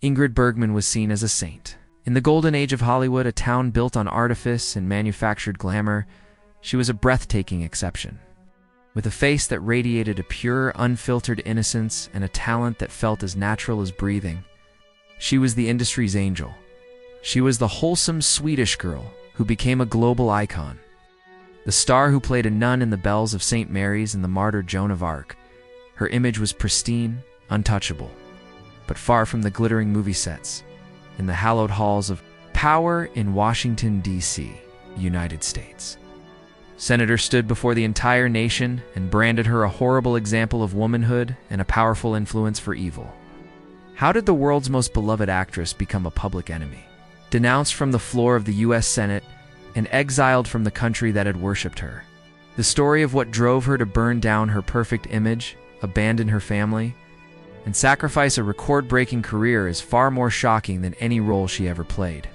Ingrid Bergman was seen as a saint. In the golden age of Hollywood, a town built on artifice and manufactured glamour, she was a breathtaking exception. With a face that radiated a pure, unfiltered innocence and a talent that felt as natural as breathing, she was the industry's angel. She was the wholesome Swedish girl who became a global icon. The star who played a nun in The Bells of St. Mary's and the martyr Joan of Arc. Her image was pristine, untouchable, but far from the glittering movie sets, in the hallowed halls of power in Washington, D.C., United States. Senators stood before the entire nation and branded her a horrible example of womanhood and a powerful influence for evil. How did the world's most beloved actress become a public enemy? Denounced from the floor of the U.S. Senate and exiled from the country that had worshipped her. The story of what drove her to burn down her perfect image, abandon her family, and sacrifice a record-breaking career is far more shocking than any role she ever played.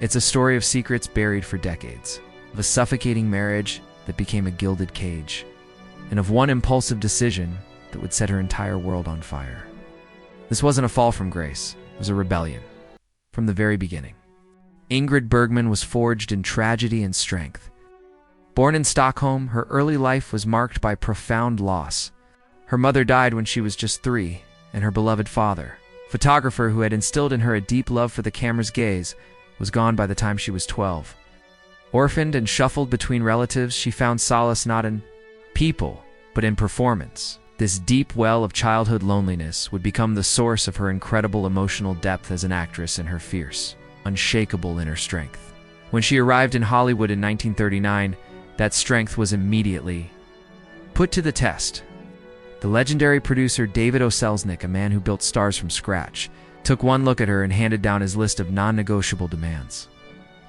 It's a story of secrets buried for decades, of a suffocating marriage that became a gilded cage, and of one impulsive decision that would set her entire world on fire. This wasn't a fall from grace, it was a rebellion. From the very beginning. Ingrid Bergman was forged in tragedy and strength. Born in Stockholm, her early life was marked by profound loss. Her mother died when she was just 3, and her beloved father, photographer who had instilled in her a deep love for the camera's gaze, was gone by the time she was 12. Orphaned and shuffled between relatives, she found solace not in people, but in performance. This deep well of childhood loneliness would become the source of her incredible emotional depth as an actress and her fierce, unshakable inner strength. When she arrived in Hollywood in 1939, that strength was immediately put to the test. The legendary producer David O. Selznick, a man who built stars from scratch, took one look at her and handed down his list of non-negotiable demands.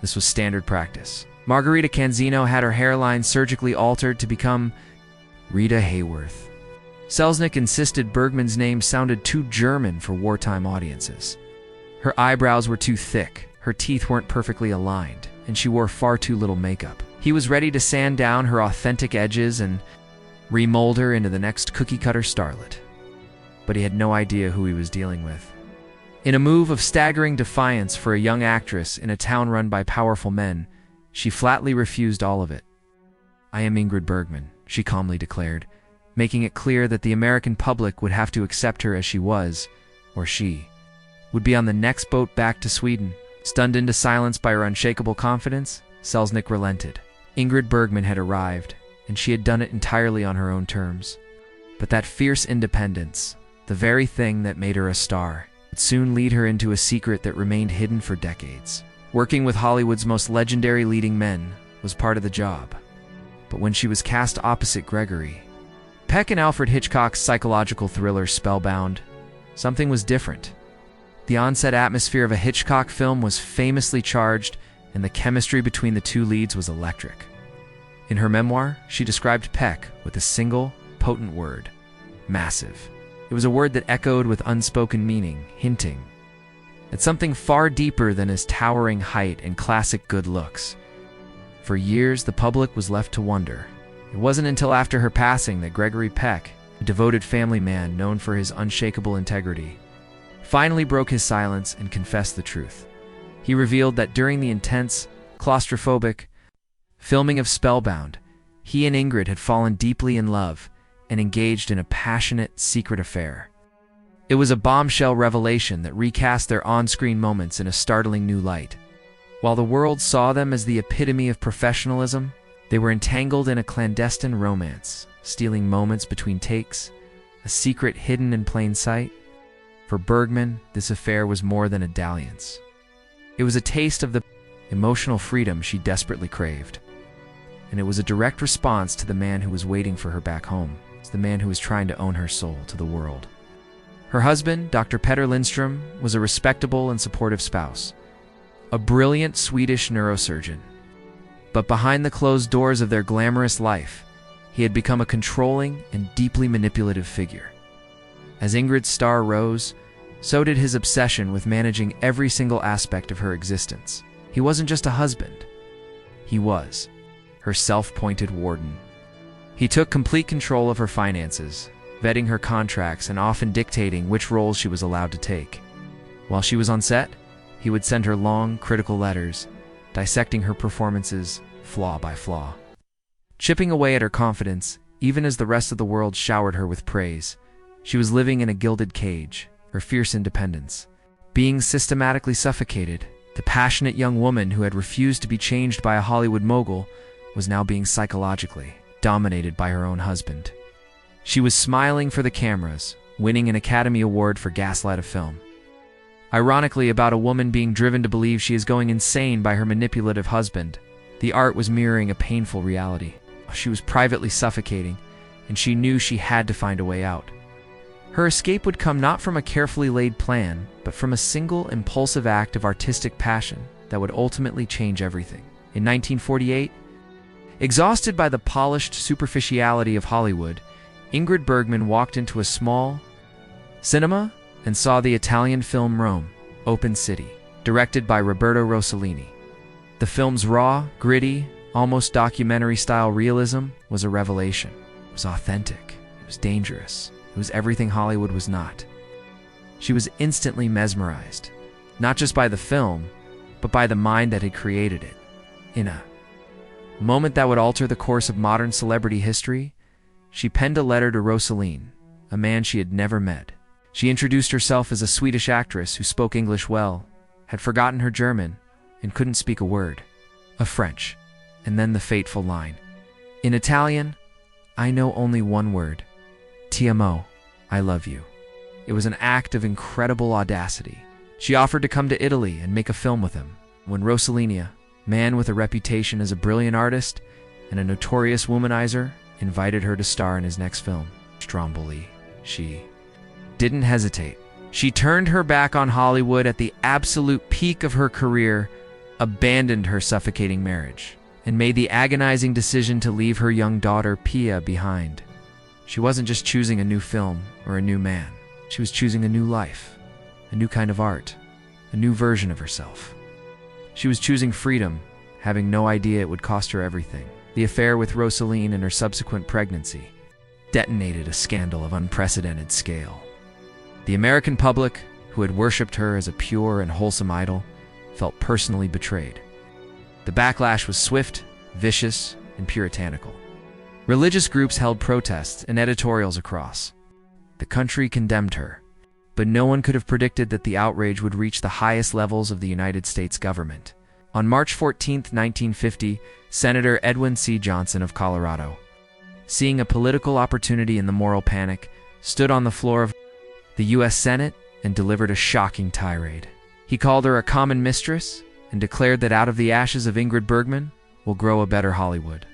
This was standard practice. Margarita Canzino had her hairline surgically altered to become Rita Hayworth. Selznick insisted Bergman's name sounded too German for wartime audiences. Her eyebrows were too thick, her teeth weren't perfectly aligned, and she wore far too little makeup. He was ready to sand down her authentic edges and remold her into the next cookie-cutter starlet. But he had no idea who he was dealing with. In a move of staggering defiance for a young actress in a town run by powerful men, she flatly refused all of it. "I am Ingrid Bergman," she calmly declared, making it clear that the American public would have to accept her as she was, or she would be on the next boat back to Sweden. Stunned into silence by her unshakable confidence, Selznick relented. Ingrid Bergman had arrived, and she had done it entirely on her own terms. But that fierce independence, the very thing that made her a star, would soon lead her into a secret that remained hidden for decades. Working with Hollywood's most legendary leading men was part of the job. But when she was cast opposite Gregory Peck in Alfred Hitchcock's psychological thriller Spellbound, something was different. The on-set atmosphere of a Hitchcock film was famously charged, and the chemistry between the two leads was electric. In her memoir, she described Peck with a single, potent word: massive. It was a word that echoed with unspoken meaning, hinting at something far deeper than his towering height and classic good looks. For years, the public was left to wonder. It wasn't until after her passing that Gregory Peck, a devoted family man known for his unshakable integrity, finally broke his silence and confessed the truth. He revealed that during the intense, claustrophobic filming of Spellbound, he and Ingrid had fallen deeply in love and engaged in a passionate, secret affair. It was a bombshell revelation that recast their on-screen moments in a startling new light. While the world saw them as the epitome of professionalism, they were entangled in a clandestine romance, stealing moments between takes, a secret hidden in plain sight. For Bergman, this affair was more than a dalliance. It was a taste of the emotional freedom she desperately craved. And it was a direct response to the man who was waiting for her back home, the man who was trying to own her soul to the world. Her husband, Dr. Petter Lindström, was a respectable and supportive spouse, a brilliant Swedish neurosurgeon. But behind the closed doors of their glamorous life, he had become a controlling and deeply manipulative figure. As Ingrid's star rose, so did his obsession with managing every single aspect of her existence. He wasn't just a husband. He was her self-appointed warden. He took complete control of her finances, vetting her contracts and often dictating which roles she was allowed to take. While she was on set, he would send her long, critical letters, dissecting her performances flaw by flaw. Chipping away at her confidence, even as the rest of the world showered her with praise, she was living in a gilded cage, her fierce independence. Being systematically suffocated, the passionate young woman who had refused to be changed by a Hollywood mogul was now being psychologically dominated by her own husband. She was smiling for the cameras, winning an Academy Award for Gaslight a Film. Ironically, about a woman being driven to believe she is going insane by her manipulative husband, the art was mirroring a painful reality. She was privately suffocating, and she knew she had to find a way out. Her escape would come not from a carefully laid plan, but from a single impulsive act of artistic passion that would ultimately change everything. In 1948, exhausted by the polished superficiality of Hollywood, Ingrid Bergman walked into a small cinema and saw the Italian film Rome, Open City, directed by Roberto Rossellini. The film's raw, gritty, almost documentary-style realism was a revelation. It was authentic. It was dangerous. It was everything Hollywood was not. She was instantly mesmerized, not just by the film, but by the mind that had created it. In a moment that would alter the course of modern celebrity history, she penned a letter to Rossellini, a man she had never met. She introduced herself as a Swedish actress who spoke English well, had forgotten her German, and couldn't speak a word of French. And then the fateful line. In Italian, I know only one word. Ti amo, I love you. It was an act of incredible audacity. She offered to come to Italy and make a film with him. When Rossellini, man with a reputation as a brilliant artist and a notorious womanizer, invited her to star in his next film, Stromboli, she didn't hesitate. She turned her back on Hollywood at the absolute peak of her career, abandoned her suffocating marriage, and made the agonizing decision to leave her young daughter Pia behind. She wasn't just choosing a new film or a new man. She was choosing a new life, a new kind of art, a new version of herself. She was choosing freedom, having no idea it would cost her everything. The affair with Rossellini and her subsequent pregnancy detonated a scandal of unprecedented scale. The American public, who had worshipped her as a pure and wholesome idol, felt personally betrayed. The backlash was swift, vicious, and puritanical. Religious groups held protests and editorials across. The country condemned her, but no one could have predicted that the outrage would reach the highest levels of the United States government. On March 14, 1950, Senator Edwin C. Johnson of Colorado, seeing a political opportunity in the moral panic, stood on the floor of the U.S. Senate and delivered a shocking tirade. He called her a common mistress and declared that out of the ashes of Ingrid Bergman will grow a better Hollywood.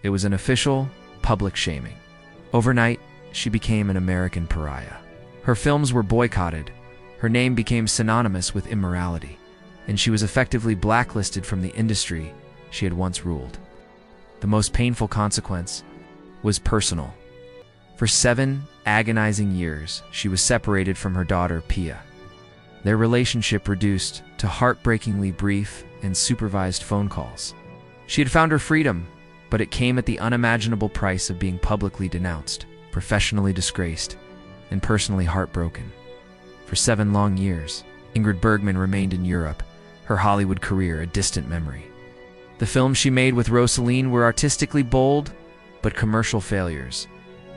It was an official, public shaming. Overnight, she became an American pariah. Her films were boycotted, her name became synonymous with immorality, and she was effectively blacklisted from the industry she had once ruled. The most painful consequence was personal. For 7 agonizing years, she was separated from her daughter, Pia. Their relationship reduced to heartbreakingly brief and supervised phone calls. She had found her freedom, but it came at the unimaginable price of being publicly denounced, professionally disgraced, and personally heartbroken. For 7 long years, Ingrid Bergman remained in Europe, her Hollywood career a distant memory. The films she made with Rossellini were artistically bold, but commercial failures,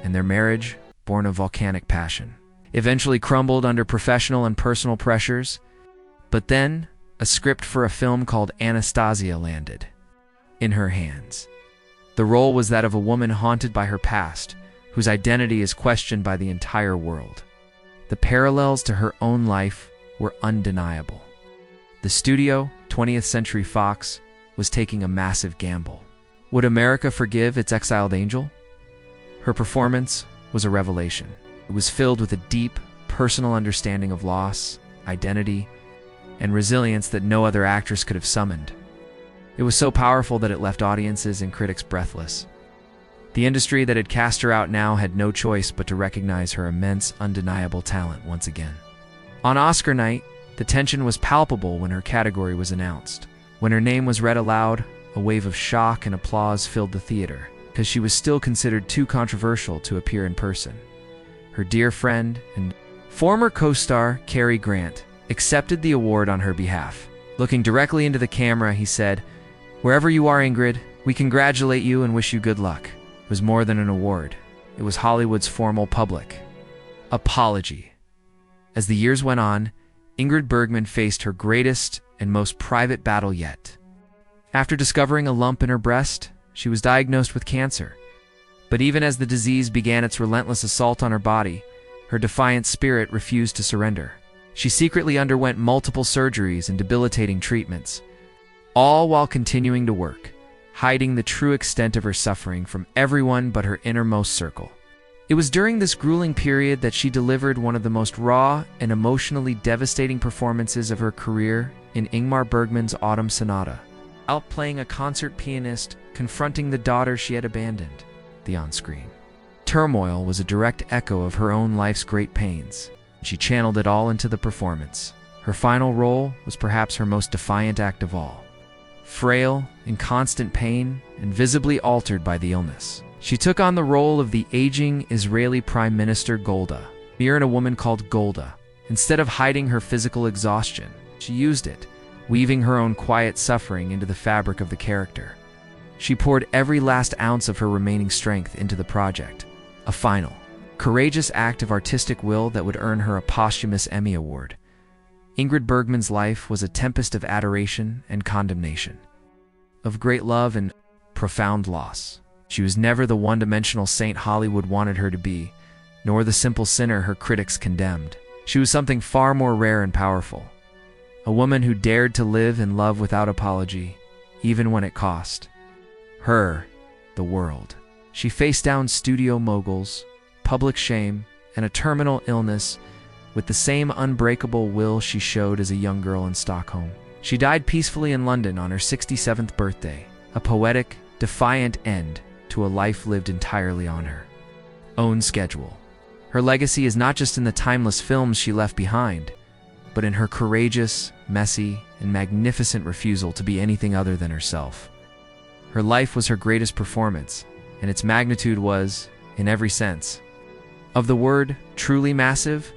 and their marriage, born of volcanic passion, eventually crumbled under professional and personal pressures. But then, a script for a film called Anastasia landed in her hands. The role was that of a woman haunted by her past, whose identity is questioned by the entire world. The parallels to her own life were undeniable. The studio, 20th Century Fox, was taking a massive gamble. Would America forgive its exiled angel? Her performance was a revelation. It was filled with a deep, personal understanding of loss, identity, and resilience that no other actress could have summoned. It was so powerful that it left audiences and critics breathless. The industry that had cast her out now had no choice but to recognize her immense, undeniable talent once again. On Oscar night, the tension was palpable when her category was announced. When her name was read aloud, a wave of shock and applause filled the theater, because she was still considered too controversial to appear in person. Her dear friend and Former co-star Cary Grant accepted the award on her behalf. Looking directly into the camera, he said, "Wherever you are, Ingrid, we congratulate you and wish you good luck." It was more than an award. It was Hollywood's formal public apology. As the years went on, Ingrid Bergman faced her greatest and most private battle yet. After discovering a lump in her breast, she was diagnosed with cancer. But even as the disease began its relentless assault on her body, her defiant spirit refused to surrender. She secretly underwent multiple surgeries and debilitating treatments, all while continuing to work, hiding the true extent of her suffering from everyone but her innermost circle. It was during this grueling period that she delivered one of the most raw and emotionally devastating performances of her career in Ingmar Bergman's Autumn Sonata, outplaying a concert pianist confronting the daughter she had abandoned. The on-screen turmoil was a direct echo of her own life's great pains. She channeled it all into the performance. Her final role was perhaps her most defiant act of all. Frail, in constant pain, and visibly altered by the illness, she took on the role of the aging Israeli Prime Minister Golda, mirroring a woman called Golda. Instead of hiding her physical exhaustion, she used it, weaving her own quiet suffering into the fabric of the character. She poured every last ounce of her remaining strength into the project, a final, courageous act of artistic will that would earn her a posthumous Emmy Award. Ingrid Bergman's life was a tempest of adoration and condemnation, of great love and profound loss. She was never the one-dimensional saint Hollywood wanted her to be, nor the simple sinner her critics condemned. She was something far more rare and powerful, a woman who dared to live and love without apology, even when it cost her the world. She faced down studio moguls, public shame, and a terminal illness with the same unbreakable will she showed as a young girl in Stockholm. She died peacefully in London on her 67th birthday, a poetic, defiant end to a life lived entirely on her own schedule. Her legacy is not just in the timeless films she left behind, but in her courageous, messy, and magnificent refusal to be anything other than herself. Her life was her greatest performance, and its magnitude was, in every sense of the word, truly massive.